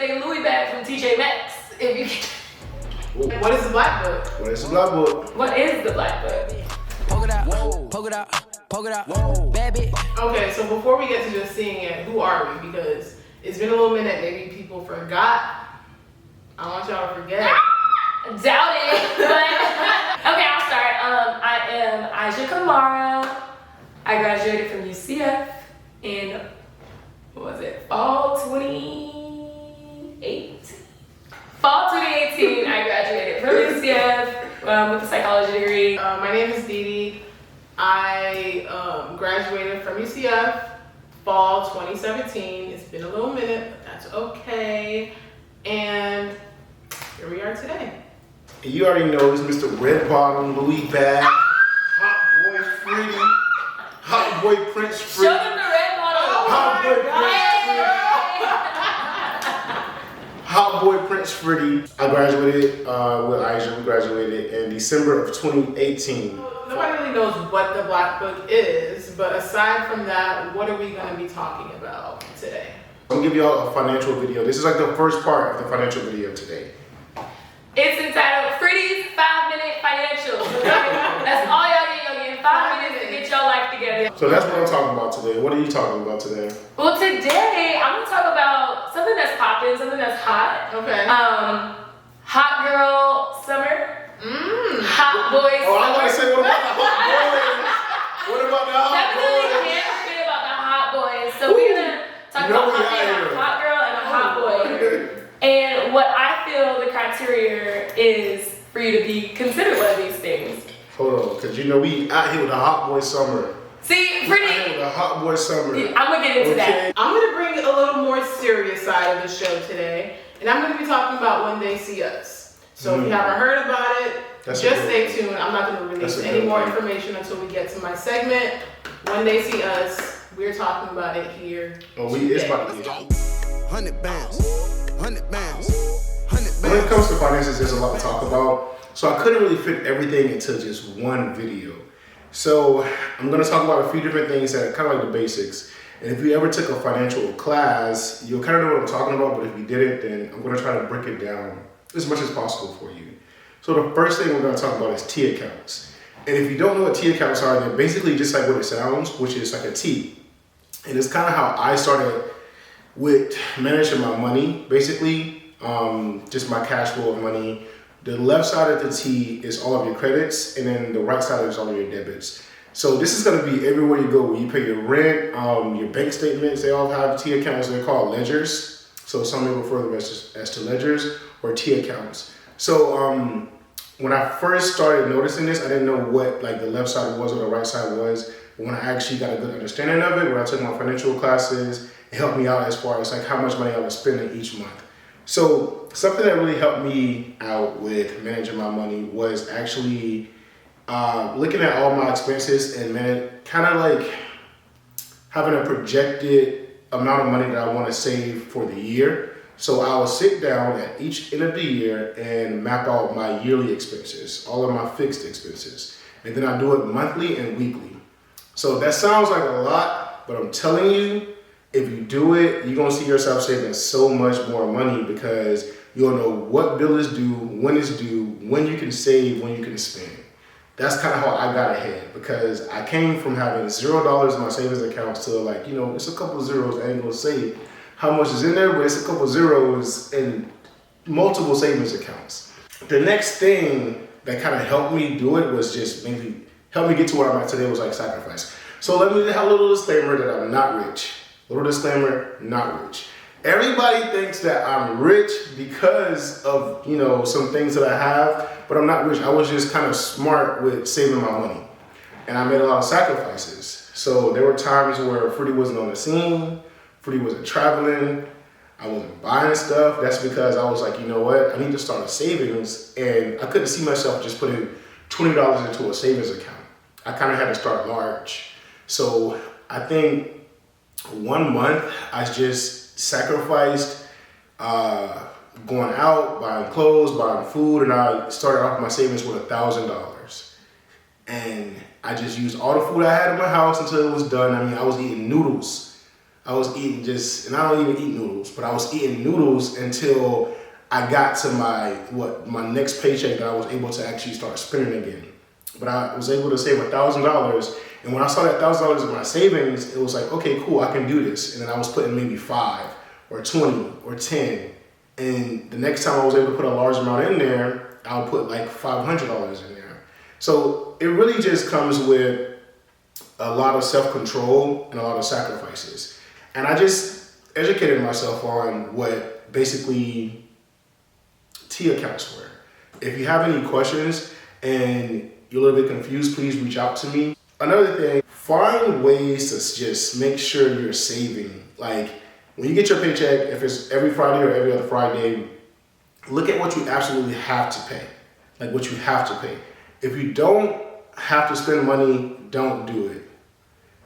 their Louis bag from TJ Maxx. If you can. What is the black book? What is the black book? What is the black book? Poke it out, whoa. Poke it out, poke it out, whoa. Bad bitch. Okay, so before we get to just seeing it, who are we? Because it's been a little minute, maybe people forgot. I want y'all to forget. Doubt it, but okay, I'll start. I am Haja Kamara. I graduated from UCF in, what was it, fall 2018? Fall 2018, I graduated from UCF with a psychology degree. My name is Ndidi. I graduated from UCF fall 2017. It's been a little minute, but that's okay. And here we are today. You already know it's Mr. Red Bottom, Louis Bag, Hot Boy Fritty, Hot Boy Prince Fritty. Show them the red bottle. Hot Boy Prince Fritty. Hot Boy Prince Fritty. I graduated with Haja. We graduated in December of 2018. Nobody really knows what the black book is, but aside from that, what are we going to be talking about today? I'm gonna give y'all a financial video. This is like the first part of the financial video today. It's entitled Fritty's 5-Minute Financials. That's all y'all get. Y'all get 5 minutes to get your life together. So that's what I'm talking about today. What are you talking about today? Well, today I'm gonna talk about something that's popping, something that's hot. Okay. Hot girl summer. Hot boy summer. Oh, I want to say, what about the hot boys? What about the hot Definitely boys? can't forget about the hot boys. So we're gonna talk about a hot girl and a hot boy. And what I feel the criteria is for you to be considered one of these things. Hold on, because you know we out here with a hot boy summer. See, Out here with a hot boy summer. I'm gonna get into that. I'm going to bring a little more serious side of the show today, and I'm going to be talking about When They See Us. So if you haven't heard about it, just stay tuned. I'm not going to release any more information until we get to my segment. When They See Us, we're talking about it here. Oh, it's about to get 100 bands, 100 bands, 100 When it bands. comes to finances, there's a lot to talk about. So I couldn't really fit everything into just one video. So I'm gonna talk about a few different things that are kind of like the basics. And if you ever took a financial class, you'll kind of know what I'm talking about, but if you didn't, then I'm gonna try to break it down as much as possible for you. So the first thing we're gonna talk about is T accounts. And if you don't know what T accounts are, they're basically just like what it sounds, which is like a T. And it's kind of how I started with managing my money, basically, just my cash flow of money. The left side of the T is all of your credits, and then the right side is all of your debits. So this is gonna be everywhere you go. When you pay your rent, your bank statements, they all have T accounts. They're called ledgers. So some may refer to them as to ledgers or T accounts. So when I first started noticing this, I didn't know what like the left side was or the right side was. But when I actually got a good understanding of it, when I took my financial classes, it helped me out as far as like how much money I was spending each month. So something that really helped me out with managing my money was actually looking at all my expenses and kind of like having a projected amount of money that I want to save for the year. So I will sit down at each end of the year and map out my yearly expenses, all of my fixed expenses. And then I do it monthly and weekly. So that sounds like a lot, but I'm telling you, if you do it, you're gonna see yourself saving so much more money because you'll know what bill is due, when it's due, when you can save, when you can spend. That's kind of how I got ahead because I came from having $0 in my savings accounts to like, you know, it's a couple of zeros, I ain't gonna say how much is in there, but it's a couple of zeros in multiple savings accounts. The next thing that kind of helped me do it was just maybe help me get to where I'm at today was like sacrifice. So let me have a little disclaimer that I'm not rich. Little disclaimer, not rich. Everybody thinks that I'm rich because of, you know, some things that I have, but I'm not rich. I was just kind of smart with saving my money. And I made a lot of sacrifices. So there were times where Fritty wasn't on the scene, Fritty wasn't traveling, I wasn't buying stuff. That's because I was like, you know what? I need to start a savings. And I couldn't see myself just putting $20 into a savings account. I kind of had to start large. So I think 1 month I just sacrificed going out, buying clothes, buying food, and I started off my savings with $1,000. And I just used all the food I had in my house until it was done. I mean, I was eating noodles I was eating and I don't even eat noodles, but I was eating noodles until I got to my next paycheck that I was able to actually start spending again. But I was able to save $1,000, and when I saw that $1,000 in my savings, it was like, okay, cool, I can do this. And then I was putting maybe 5 or 20 or 10, and the next time I was able to put a large amount in there, I would put like $500 in there. So it really just comes with a lot of self-control and a lot of sacrifices. And I just educated myself on what basically T accounts for. If you have any questions and you're a little bit confused, please reach out to me. Another thing, find ways to just make sure you're saving. Like when you get your paycheck, if it's every Friday or every other Friday, look at what you absolutely have to pay. Like what you have to pay. If you don't have to spend money, don't do it.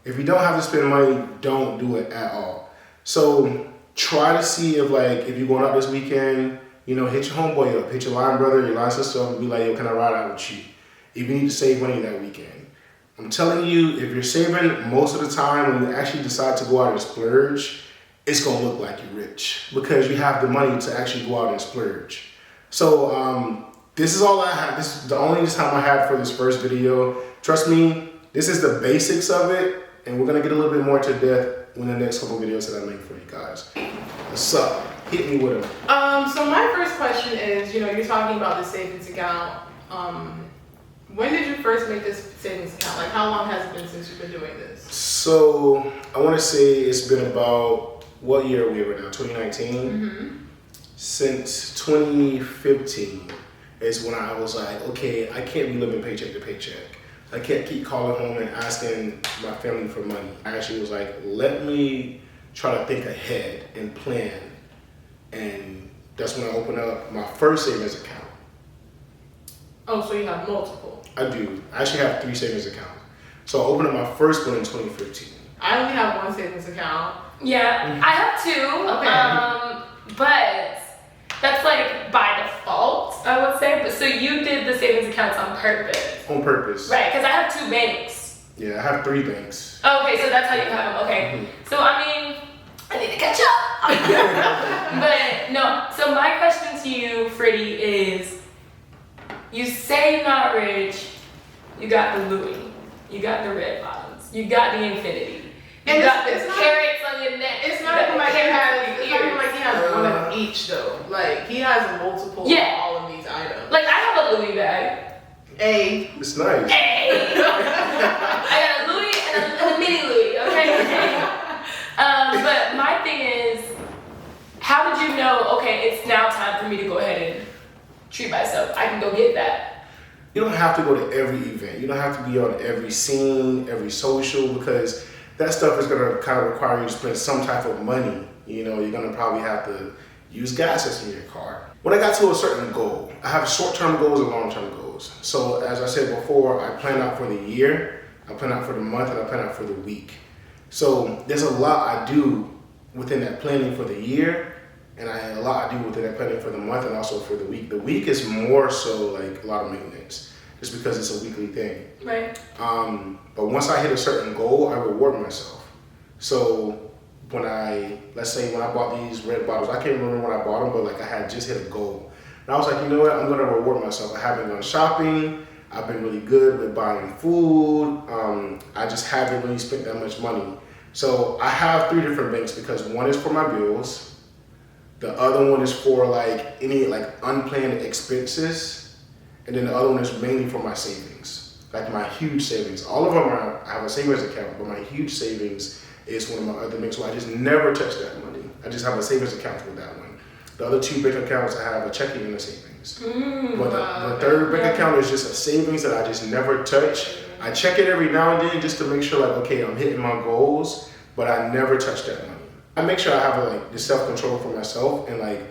If you don't have to spend money, don't do it at all. So try to see if you're going out this weekend, hit your homeboy up, hit your line brother, your line sister up, and be like, yo, can I ride out with you? If you need to save money that weekend. I'm telling you, if you're saving, most of the time when you actually decide to go out and splurge, it's gonna look like you're rich because you have the money to actually go out and splurge. So this is all I have. This is the only time I had for this first video. Trust me, this is the basics of it, and we're gonna get a little bit more to depth in the next couple videos that I make for you guys. What's up? Hit me with them. So my first question is, you're talking about the savings account. When did you first make this savings account? Like, how long has it been since you've been doing this? So I want to say it's been about, what year are we right now? 2019. Mm-hmm. Since 2015 is when I was like, okay, I can't be living paycheck to paycheck. I can't keep calling home and asking my family for money. I actually was like, let me try to think ahead and plan. And that's when I opened up my first savings account. Oh, so you have multiple? I do. I actually have 3 savings accounts. So I opened up my first one in 2015. I only have 1 savings account. Yeah, I have 2. Okay. But that's like by default, I would say. But so you did the savings accounts on purpose. On purpose. Right, because I have 2 banks. Yeah, I have 3 banks. Okay, so that's how you have them. Okay. Mm-hmm. So I mean, I need to catch up. But no, so my question to you, Fritty, is you say you're not rich, you got the Louis, you got the red bottoms, you got the Infinity, you got the carrots on your neck. It's not even like he has one of each though. Like he has multiple of all of these items. Like I have a Louis bag. It's nice. I got a Louis and a mini Louis, okay? But my thing is, how did you know, okay, it's now time for me to go ahead and treat myself? I can go get that. You don't have to go to every event. You don't have to be on every scene, every social, because that stuff is going to kind of require you to spend some type of money. You're going to probably have to use gas in your car. When I got to a certain goal, I have short-term goals and long-term goals. So as I said before, I plan out for the year, I plan out for the month, and I plan out for the week. So there's a lot I do within that planning for the year, and a lot I do within that planning for the month and also for the week. The week is more so like a lot of maintenance, just because it's a weekly thing. Right. But once I hit a certain goal, I reward myself. So let's say when I bought these red bottles, I can't remember when I bought them, but like I had just hit a goal. And I was like, you know what, I'm gonna reward myself. I haven't gone shopping. I've been really good with buying food. I just haven't really spent that much money. So I have 3 different banks because one is for my bills. The other one is for any unplanned expenses. And then the other one is mainly for my savings, like my huge savings. All of them I have a savings account, but my huge savings is one of my other banks. So I just never touch that money. I just have a savings account for that one. The other 2 bank accounts, I have a checking and a savings. But the third bank account is just a savings that I just never touch. I check it every now and then just to make sure okay, I'm hitting my goals, but I never touch that money. I make sure I have the self-control for myself and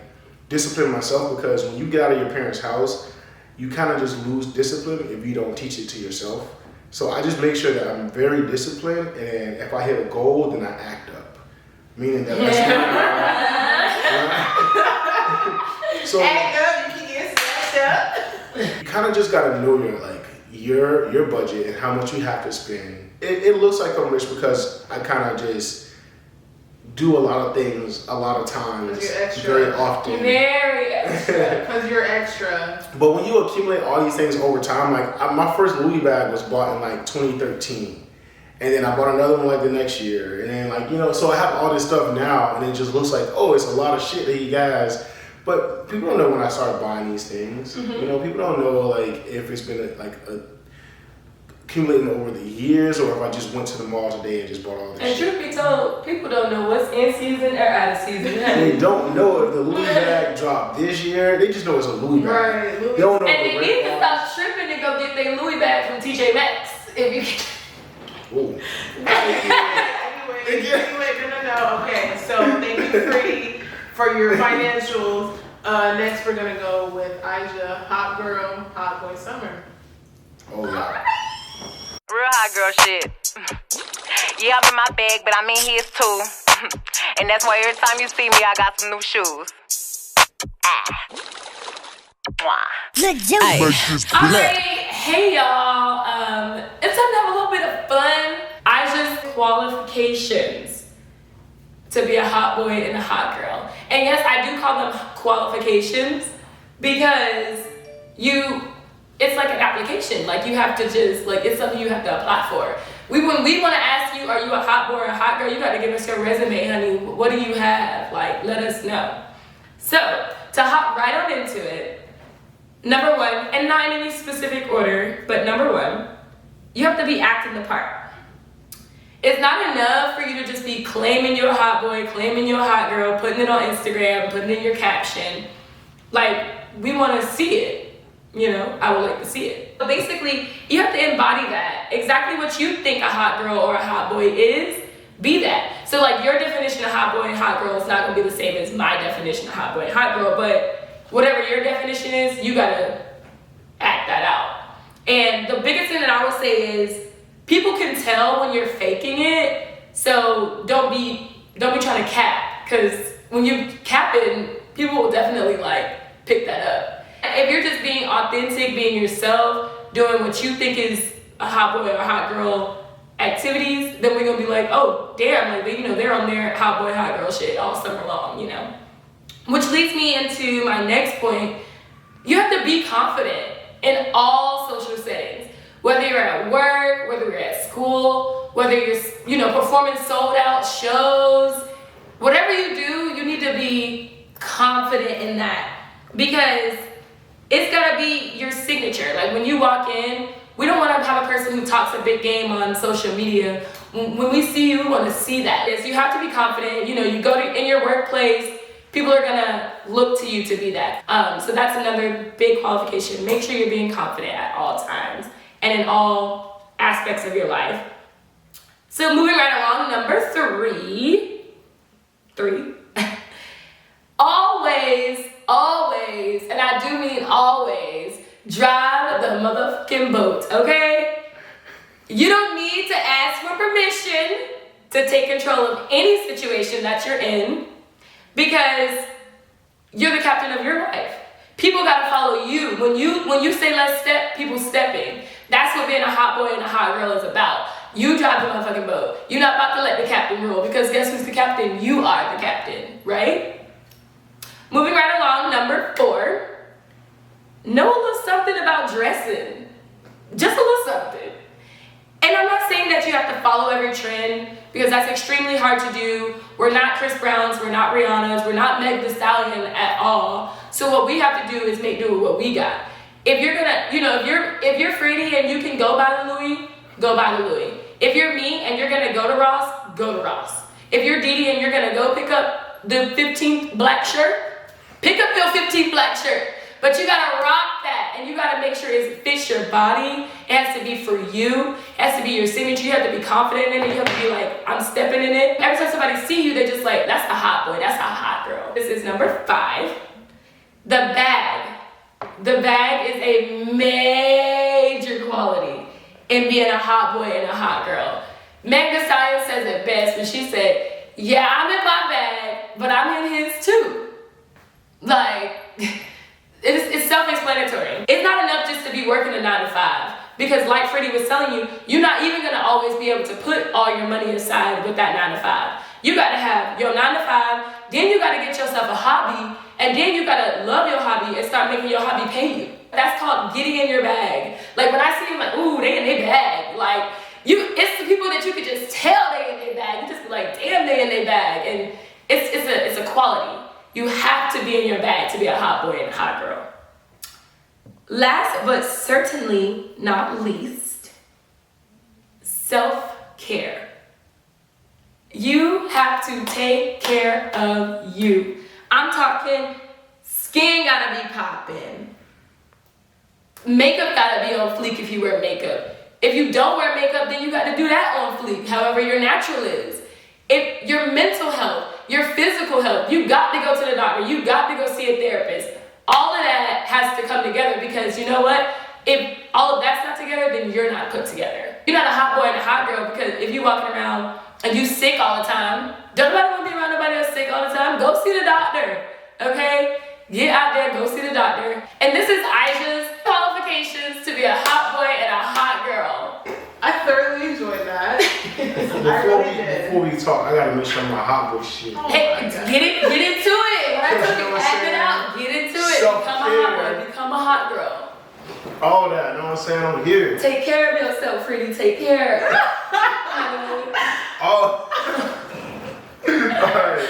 discipline myself, because when you get out of your parents' house, you kind of just lose discipline if you don't teach it to yourself. So I just make sure that I'm very disciplined, and if I hit a goal, then I act up. Meaning that So act up, you can get snatched up. You kind of just gotta know your budget and how much you have to spend. It looks like I'm rich because I kind of just do a lot of things a lot of times, very often. Very extra. Because you're extra. But when you accumulate all these things over time, like my first Louis bag was bought in like 2013. And then I bought another one like the next year. And then like, you know, so I have all this stuff now and it just looks like, oh, it's a lot of shit that he has. But people don't know when I started buying these things. Mm-hmm. You know, people don't know like if it's been accumulating over the years or if I just went to the mall today and just bought all this and shit. truth be told, people don't know what's in season or out of season. They don't know if the Louis bag dropped this year. They just know it's a Louis bag. Right, Louis. They don't know And the they red need to bars. stop tripping and go get their Louis bag from TJ Maxx. If you Ooh. Anyway, no. Okay, so thank you, Fritty, for your financials. Next, we're gonna go with Haja, hot girl, hot boy summer. Oh yeah. Real hot girl shit. Yeah, I'm in my bag, but I'm in his too. And that's why every time you see me, I got some new shoes. Alright, hey y'all. It's time to have a little bit of fun. Haja's qualifications to be a hot boy and a hot girl. And yes, I do call them qualifications because it's like an application. Like you have to just, like it's something you have to apply for. When we want to ask you, are you a hot boy or a hot girl, you got to give us your resume, honey. What do you have? Like, let us know. So, to hop right on into it, number one, and not in any specific order, but number one, you have to be acting the part. It's not enough for you to just be claiming you're a hot boy, claiming you're a hot girl, putting it on Instagram, putting it in your caption. Like, we want to see it. You know, I would like to see it. But basically, you have to embody that. Exactly what you think a hot girl or a hot boy is, be that. So like your definition of hot boy and hot girl is not gonna be the same as my definition of hot boy and hot girl, but whatever your definition is, you gotta act that out. And the biggest thing that I would say is people can tell when you're faking it, so don't be trying to cap, because when you capping, people will definitely like pick that up. If you're just being authentic, being yourself, doing what you think is a hot boy or a hot girl activities, then we're gonna be like, oh damn, like you know, they're on their hot boy, hot girl shit all summer long, you know. Which leads me into my next point. You have to be confident in all social settings. Whether you're at work, whether you're at school, whether you're, you know, performing sold out shows, whatever you do, you need to be confident in that. Because it's gotta be your signature. Like when you walk in, we don't wanna have a person who talks a big game on social media. When we see you, we wanna see that. So you have to be confident. You know, you go in your workplace, people are gonna look to you to be that. So that's another big qualification. Make sure you're being confident at all times and in all aspects of your life. So moving right along, number three. Always, and I do mean always, drive the motherfucking boat, okay? You don't need to ask for permission to take control of any situation that you're in because you're the captain of your life. People gotta follow you. When you say let's step, people stepping. That's what being a hot boy and a hot girl is about. You drive the motherfucking boat. You're not about to let the captain rule because guess who's the captain? You are the captain, right? Moving right along, number 4, know a little something about dressing. Just a little something. And I'm not saying that you have to follow every trend because that's extremely hard to do. We're not Chris Browns, we're not Rihanna's, we're not Meg Thee Stallion at all. So what we have to do is make do with what we got. If you're gonna, you know, if you're Fritty and you can go buy the Louis, go buy the Louis. If you're me and you're gonna go to Ross, go to Ross. If you're Ndidi and you're gonna go pick up the 15th black shirt, pick up your 15th black shirt. But you gotta rock that and you gotta make sure it fits your body. It has to be for you. It has to be your signature. You have to be confident in it. You have to be like, I'm stepping in it. Every time somebody see you, they're just like, that's a hot boy, that's a hot girl. This is number 5. The bag. The bag is a major quality in being a hot boy and a hot girl. Meg Thee Stallion says it best when she said, yeah, I'm in my bag, but I'm in his too. Like, it's self-explanatory. It's not enough just to be working a 9 to 5. Because like Fritty was telling you, you're not even gonna always be able to put all your money aside with that 9 to 5. You gotta have your 9 to 5, then you gotta get yourself a hobby, and then you gotta love your hobby and start making your hobby pay you. That's called getting in your bag. Like when I see them, like, ooh, they in their bag. Like, it's the people that you could just tell they in their bag. You just be like, damn, they in their bag. And it's a quality. You have to be in your bag to be a hot boy and a hot girl. Last but certainly not least, self-care. You have to take care of you. I'm talking skin gotta be popping. Makeup gotta be on fleek if you wear makeup. If you don't wear makeup, then you gotta do that on fleek, however your natural is. If your mental health, your physical health, you got to go to the doctor, you got to go see a therapist. All of that has to come together because you know what? If all of that's not together, then you're not put together. You're not a hot boy and a hot girl because if you're walking around and you sick all the time, don't nobody want to be around nobody else sick all the time. Go see the doctor, okay? Get out there, go see the doctor. And this is Aisha's qualifications to be a hot boy and a hot girl. I thoroughly enjoyed that. Before we talk, I gotta make sure my hot boy shit. Hey, get into it. When I told you act it out, get into it. Become a hot boy, become a hot girl. All that, you know what I'm saying? I'm here. Take care of yourself, Fritty. Take care. Oh. Alright.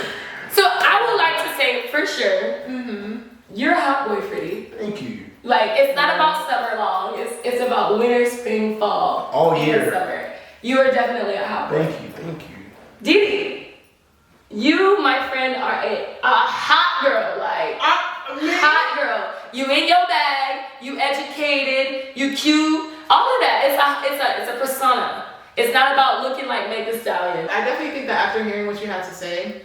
So I would like to say for sure, you're a hot boy, Fritty. Thank you. Like, it's not about summer long. It's about winter, spring, fall. All year. And summer. You are definitely a hot boy. Thank you. Ndidi, you, my friend, are a hot girl. Like, hot girl. You in your bag. You educated. You cute. All of that. It's a persona. It's not about looking like Meg Thee Stallion. I definitely think that after hearing what you had to say,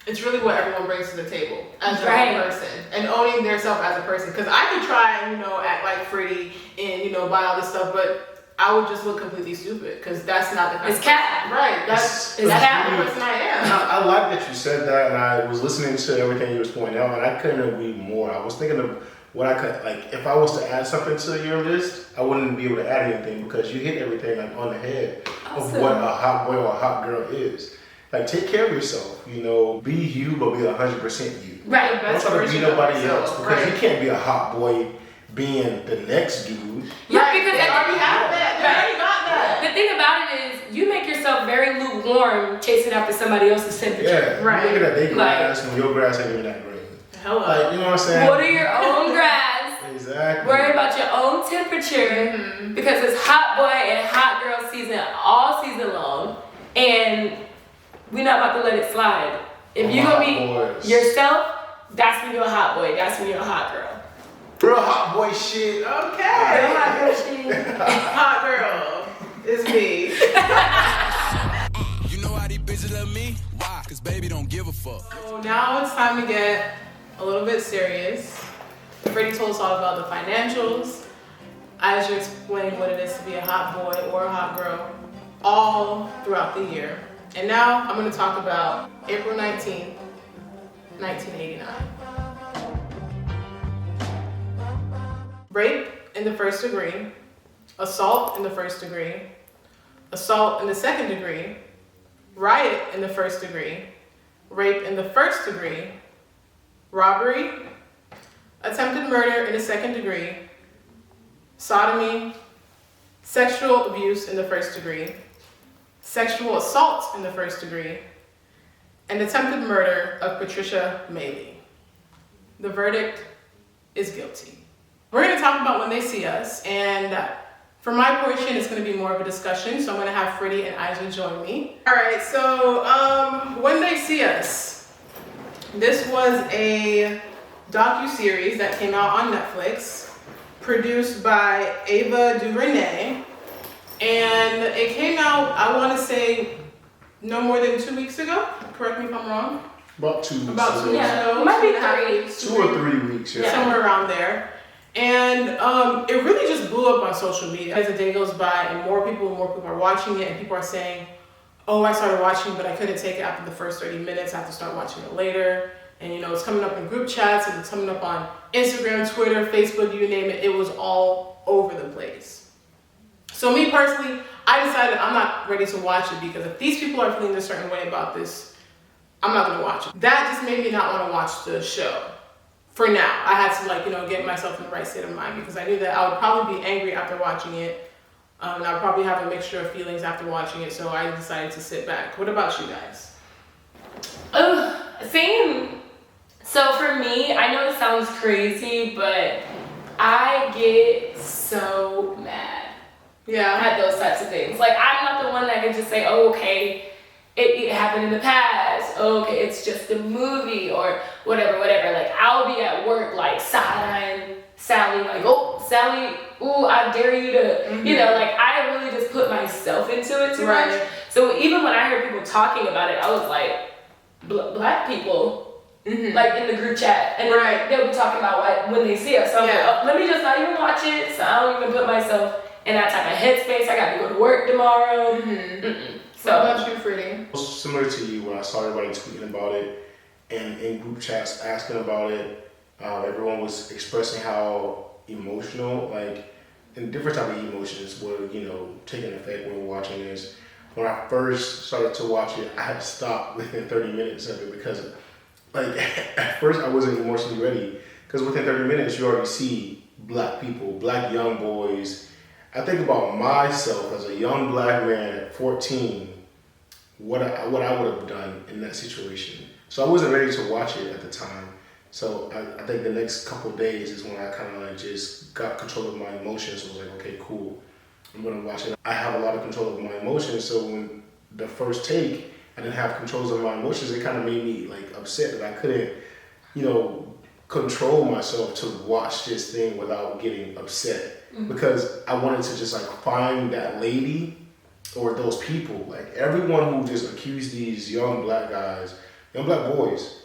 it's really what everyone brings to the table as their own person and owning their self as a person. Because I could try and, act like Fritty and, buy all this stuff, but I would just look completely stupid because that's not the kind of person. Cat. Right. That's not the person I am. I like that you said that, and I was listening to everything you was pointing out, and I couldn't agree more. I was thinking of what I could, like, if I was to add something to your list, I wouldn't be able to add anything because you hit everything like on the head of what a hot boy or a hot girl is. Like, take care of yourself, be you, but be 100% you. Right. Don't try to be nobody else because you can't be a hot boy being the next dude. Yeah, because they already have that. They already got that. The thing about it is, you make yourself very lukewarm chasing after somebody else's temperature. Yeah, right. Look at that, they grass when your grass ain't even that green. Hello. Like, you know what I'm saying? Water your own grass. Exactly. Worry about your own temperature because it's hot boy and hot girl season all season long, and we're not about to let it slide. If you're gonna be yourself, that's when you're a hot boy. That's when you're a hot girl. Real hot boy shit. Okay. Real hot girl shit. Hot girl. It's me. You know how these bitches love me? Why? Cause baby don't give a fuck. So now it's time to get a little bit serious. Fritty told us all about the financials. Aisha explained what it is to be a hot boy or a hot girl all throughout the year. And now I'm going to talk about April 19th, 1989. Rape in the first degree, assault in the first degree, assault in the second degree, riot in the first degree, rape in the first degree, robbery, attempted murder in the second degree, sodomy, sexual abuse in the first degree, sexual assault in the first degree, and attempted murder of Patricia Mailey. The verdict is guilty. We're going to talk about When They See Us, and for my portion, it's going to be more of a discussion, so I'm going to have Fritty and Aisha join me. All right, so When They See Us. This was a docu-series that came out on Netflix, produced by Ava DuVernay, and it came out, I want to say, no more than 2 weeks ago. Correct me if I'm wrong. About 2 weeks. About 2 weeks ago. Might be 2.5 weeks. 2 or 3 weeks, yeah. Somewhere around there. And it really just blew up on social media. As the day goes by and more people are watching it, and people are saying, oh, I started watching, but I couldn't take it after the first 30 minutes. I have to start watching it later. And it's coming up in group chats, and it's coming up on Instagram, Twitter, Facebook, you name it. It was all over the place. So me personally, I decided I'm not ready to watch it because if these people are feeling a certain way about this, I'm not gonna watch it. That just made me not want to watch the show. For now, I had to get myself in the right state of mind because I knew that I would probably be angry after watching it. And I would probably have a mixture of feelings after watching it, so I decided to sit back. What about you guys? Same. So for me, I know it sounds crazy, but I get so mad at those types of things. Like, I'm not the one that can just say, oh, okay, it happened in the past. Oh, okay, it's just a movie or whatever. Like, I'll be at work, like, side-eyeing Sally, like, oh, Sally, ooh, I dare you to, I really just put myself into it too much. So even when I heard people talking about it, I was like, black people, like in the group chat, and they'll be talking about when they see us. So I'm like, oh, let me just not even watch it. So I don't even put myself in that type of headspace. I got to go to work tomorrow. So what about you, Fritty? Similar to you, when I saw everybody tweeting about it and in group chats asking about it, everyone was expressing how emotional, like, and different type of emotions were, taking effect when we were watching this. When I first started to watch it, I had to stop within 30 minutes of it because, like, at first I wasn't emotionally ready. Because within 30 minutes, you already see black people, black young boys. I think about myself as a young black man at 14, what I would have done in that situation. So I wasn't ready to watch it at the time. So I think the next couple of days is when I kind of like just got control of my emotions. So I was like, okay, cool, I'm gonna watch it. I have a lot of control of my emotions. So when the first take, I didn't have controls of my emotions. It kind of made me like upset that I couldn't, control myself to watch this thing without getting upset. Because I wanted to just like find that lady or those people, like everyone who just accused these young black guys, young black boys,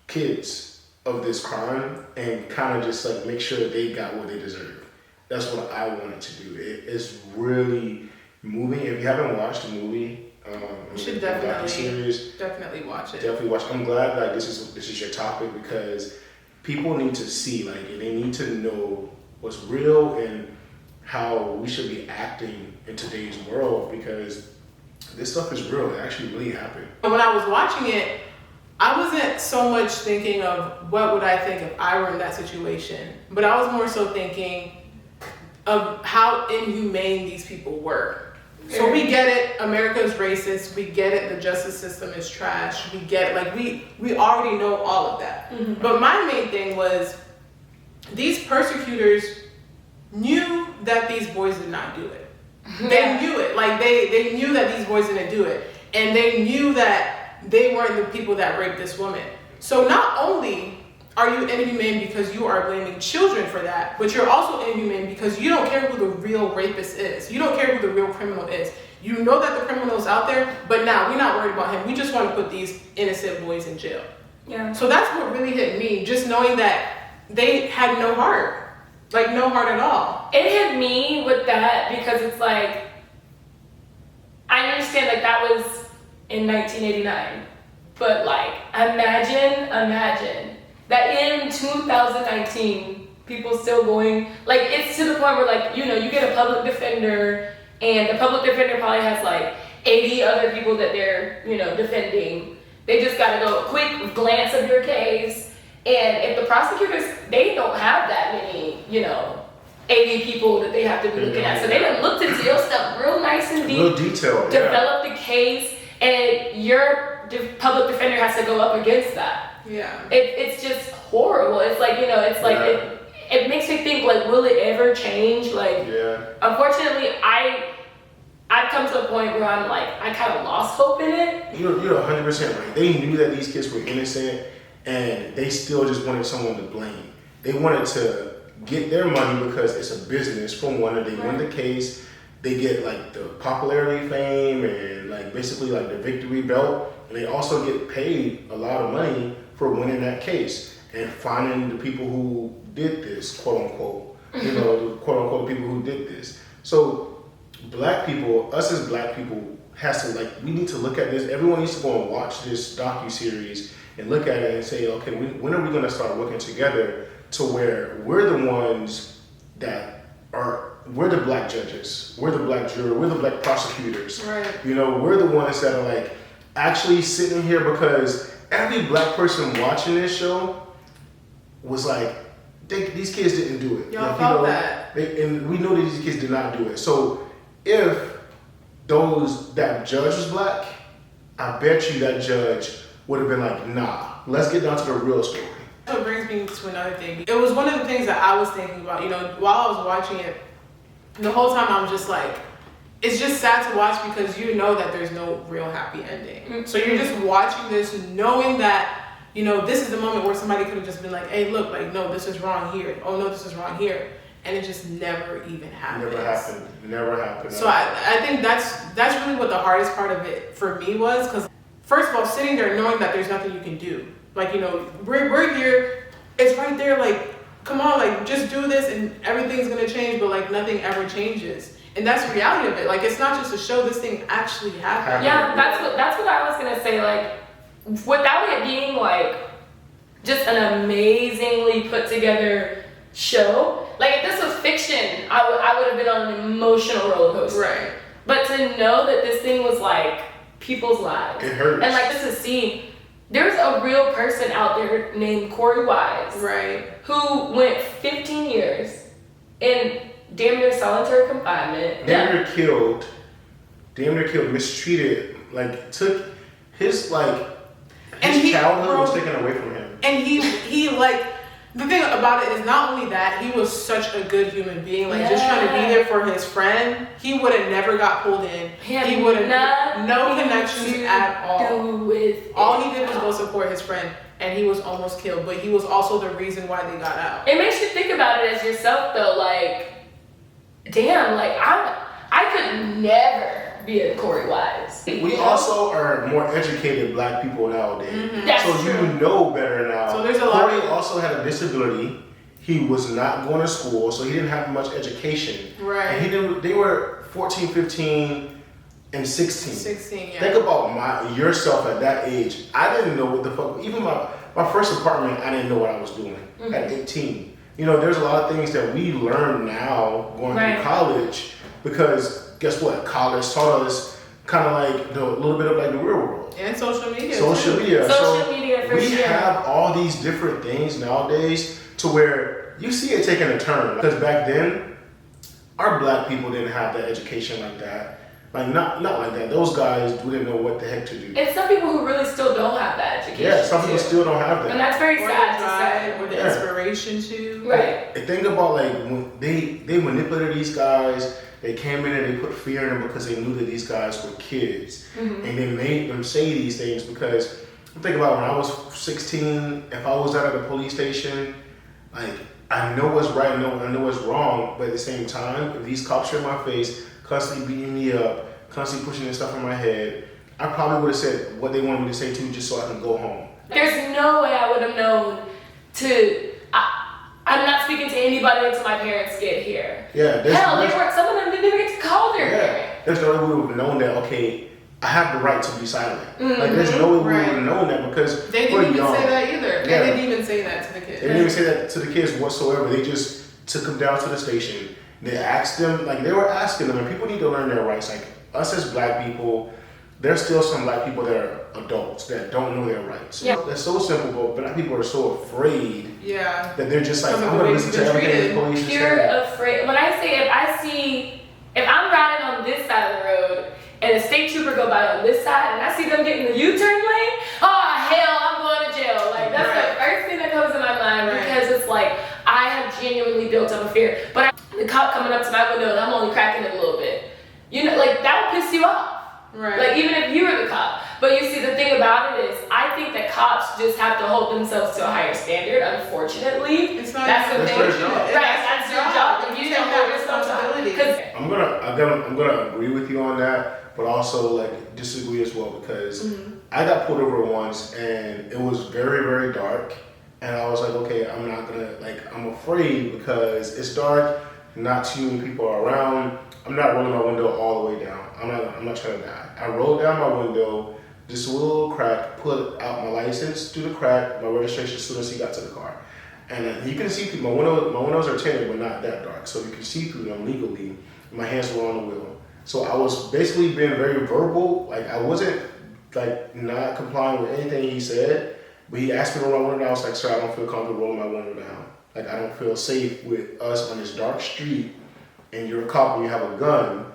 kids of this crime and kind of just like make sure that they got what they deserve. That's what I wanted to do. It's really moving. If you haven't watched the movie, you should definitely watch it. Definitely watch. I'm glad that this is your topic because people need to see, like, and they need to know what's real and how we should be acting in today's world because this stuff is real. It actually really happened. When I was watching it, I wasn't so much thinking of what would I think if I were in that situation, but I was more so thinking of how inhumane these people were. So we get it, America's racist, we get it, the justice system is trash, we get it, like we already know all of that. But my main thing was these persecutors knew that these boys did not do it. They knew it, like they knew that these boys didn't do it, and they knew that they weren't the people that raped this woman. So not only are you inhumane because you are blaming children for that, but you're also inhumane because you don't care who the real rapist is. You don't care who the real criminal is. You know that the criminal is out there, but now we're not worried about him. We just want to put these innocent boys in jail. Yeah. So that's what really hit me, just knowing that they had no heart. Like, no heart at all. It hit me with that because it's like, I understand like that was in 1989, but like, imagine that in 2019, people still going, like, it's to the point where like, you get a public defender and the public defender probably has like 80 other people that they're, defending. They just gotta go a quick glance of your case. And if the prosecutors, they don't have that many, 80 people that they have to be looking at. So they done looked into your stuff real nice and deep. Real detailed, developed the case, and your public defender has to go up against that. Yeah. It's just horrible. It's like, it's like, it makes me think, like, will it ever change? Like, unfortunately, I've come to a point where I'm like, I kind of lost hope in it. You're 100% right. They knew that these kids were innocent, and they still just wanted someone to blame. They wanted to get their money because it's a business. From one, they win the case, they get like the popularity, fame, and like basically like the victory belt, and they also get paid a lot of money for winning that case and finding the people who did this, quote unquote. The quote unquote people who did this. So black people, us as black people, has to like, we need to look at this. Everyone needs to go and watch this docuseries and look at it and say, okay, when are we going to start working together to where we're the ones that are we're the black judges, we're the black juror, we're the black prosecutors. Right. You know, we're the ones that are like actually sitting here because every black person watching this show was like, these kids didn't do it. Y'all like, felt that. And we know that these kids did not do it. So if that judge was black, I bet you that judge would have been like, nah, let's get down to the real story. That brings me to another thing. It was one of the things that I was thinking about, you know, while I was watching it, the whole time I'm just like, it's just sad to watch because you know that there's no real happy ending. Mm-hmm. So you're just watching this knowing that, you know, this is the moment where somebody could have just been like, hey, look, like, no, this is wrong here. Oh, no, this is wrong here. And it just never even happens. Never happened. So I think that's really what the hardest part of it for me was, because first of all, sitting there knowing that there's nothing you can do. Like, you know, we're here, it's right there, like, come on, like, just do this and everything's gonna change, but like nothing ever changes. And that's the reality of it. Like, it's not just a show, this thing actually happened. Yeah, that's what I was gonna say. Like, without it being like just an amazingly put together show, like if this was fiction, I would have been on an emotional roller coaster. Right. But to know that this thing was like people's lives, it hurts. And like just to see, there's a real person out there named Corey Wise, right, who went 15 years in damn near solitary confinement. Damn near killed, mistreated, like took his like his childhood was taken away from him. And he like, the thing about it is not only that, he was such a good human being, like just trying to be there for his friend. He would have never got pulled in. He would have no connections at all. All he did was go support his friend, and he was almost killed, but he was also the reason why they got out. It makes you think about it as yourself though, like, damn, like I could never be a Corey Wise. We also are more educated black people nowadays. Mm-hmm. That's so true. You know better now. So there's a lot. Corey also had a disability. He was not going to school, so he didn't have much education. Right. And they were 14, 15, and 16. 16, yeah. Think about yourself at that age. I didn't know what the fuck, even my first apartment, I didn't know what I was doing at 18. You know, there's a lot of things that we learn now going through college, because guess what? College taught us kind of like a little bit of like the real world. And social media. Social media for we sure. have all these different things nowadays to where you see it taking a turn. Because back then, our black people didn't have that education like that. Like not like that. Those guys didn't know what the heck to do. And some people who really still don't have that education. Yeah, some people still don't have that. And that's very sad to say. Or the inspiration to. Right. And think about like when they manipulated these guys. They came in and they put fear in them because they knew that these guys were kids. And they made them say these things because, think about when I was 16, if I was out at a police station, like, I know what's right, I know what's wrong, but at the same time, if these cops are in my face, constantly beating me up, constantly pushing this stuff in my head, I probably would have said what they wanted me to say too, just so I can go home. There's no way I would have known to... I'm not speaking to anybody until my parents get here. Yeah. Hell, some of them didn't even get to call their parent. There's no way we would have known that, okay, I have the right to be silent. Like, there's no way we would have known that because they didn't even say that either. Yeah. They didn't even say that to the kids. They didn't even say that to the kids whatsoever. They just took them down to the station. They asked them, like, they were asking them, and people need to learn their rights. Like, us as black people, there's still some black people that are adults that don't know their rights. Yeah. That's so simple, but black people are so afraid that they're just like, I'm going to listen to everything the police is saying. Pure afraid. When I say, if I'm riding on this side of the road and a state trooper go by on this side and I see them getting the U-turn lane, oh hell, I'm going to jail. Like, that's the first thing that comes to my mind because it's like, I have genuinely built up a fear. But the cop coming up to my window and I'm only cracking it a little bit. You know, like, that would piss you off. Right. Like, even if you were the cop. But you see, the thing about it is, I think that cops just have to hold themselves to a higher standard, unfortunately. It's not that's the thing. their job. Right, that's your job. If you don't hold responsibility. I'm gonna agree with you on that, but also like disagree as well because I got pulled over once and it was very, very dark, and I was like, okay, I'm not gonna I'm afraid because it's dark, not too many people are around. I'm not rolling my window all the way down. I'm not trying to die. I rolled down my window, just a little crack, put out my license through the crack, my registration as soon as he got to the car. And you can see through, my windows are tinted, but not that dark. So you can see through them legally. My hands were on the wheel. So I was basically being very verbal. Like I wasn't like not complying with anything he said, but he asked me to roll my window down. I was like, sir, I don't feel comfortable rolling my window down. Like I don't feel safe with us on this dark street and you're a cop and you have a gun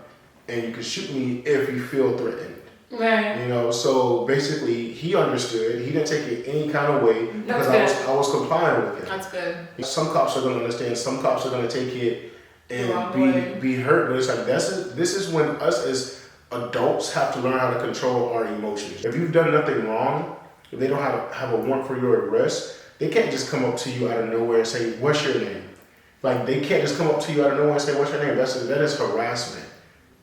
and you can shoot me if you feel threatened. Right. You know, so basically he understood. He didn't take it any kind of way because I was complying with him. That's good. Some cops are gonna understand, some cops are gonna take it and be hurt, but it's like this is when us as adults have to learn how to control our emotions. If you've done nothing wrong, if they don't have a warrant for your arrest, they can't just come up to you out of nowhere and say, what's your name? Like they can't just come up to you out of nowhere and say, what's your name? That is harassment.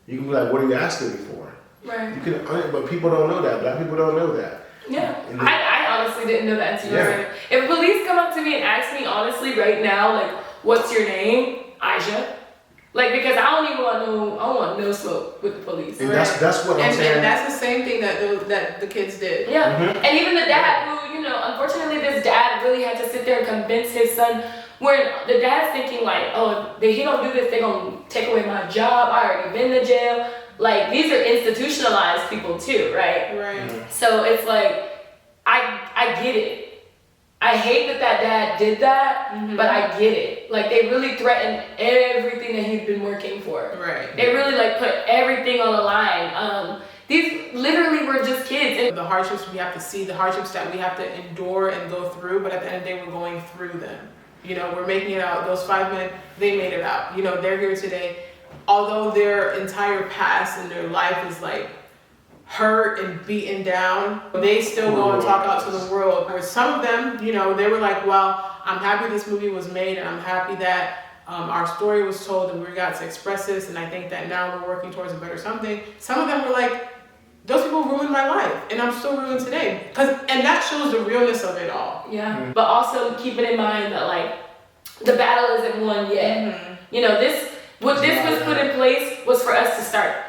You can be like, what are you asking me for? Right. You can, but people don't know that. Black people don't know that. Yeah. I honestly didn't know that until you were saying. If police come up to me and ask me honestly right now, like, what's your name? Haja. Like, because I don't want no smoke with the police. And that's what I'm saying. And that's the same thing that the kids did. Yeah. Mm-hmm. And even the dad who, you know, unfortunately this dad really had to sit there and convince his son, where the dad's thinking like, oh, if he don't do this, they're gonna take away my job. I already been to jail. Like, these are institutionalized people too, right? Right. Mm-hmm. So it's like, I get it. I hate that dad did that, but I get it. Like, they really threatened everything that he's been working for. Right. They really, like, put everything on the line. These literally were just kids. And the hardships we have to see, the hardships that we have to endure and go through, but at the end of the day, we're going through them. You know, we're making it out. Those 5 men, they made it out. You know, they're here today. Although their entire past and their life is like hurt and beaten down, they still go and talk out to the world. Or some of them, you know, they were like, well, I'm happy this movie was made and I'm happy that our story was told and we got to express this, and I think that now we're working towards a better something. Some of them were like, those people ruined my life and I'm still ruined today. And that shows the realness of it all. Yeah. Mm-hmm. But also keeping in mind that like the battle isn't won yet. Mm-hmm. You know, this was put in place was for us to start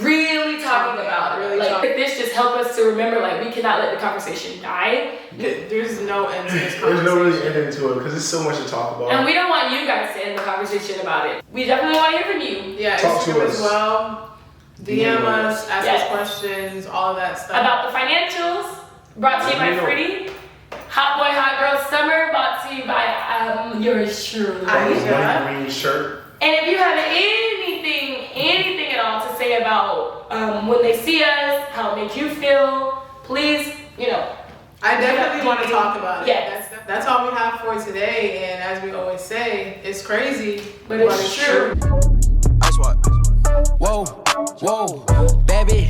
really talking about it. Like this just help us to remember, like, we cannot let the conversation die. There's no end to this conversation. There's no really ending to it because there's so much to talk about. And we don't want you guys to end the conversation about it. We definitely want to hear from you. Yeah, talk to us as well. DM us, ask us questions, all of that stuff. About the financials, brought to you by Fritty. Hot Boy, Hot Girl Summer, brought to you by yours truly. White green shirt. And if you have anything at all to say about when they see us, how it makes you feel, please, you know. I definitely want to talk about it. Yes. That's all we have for today. And as we always say, it's crazy, but it's true. Ice what? Whoa, baby.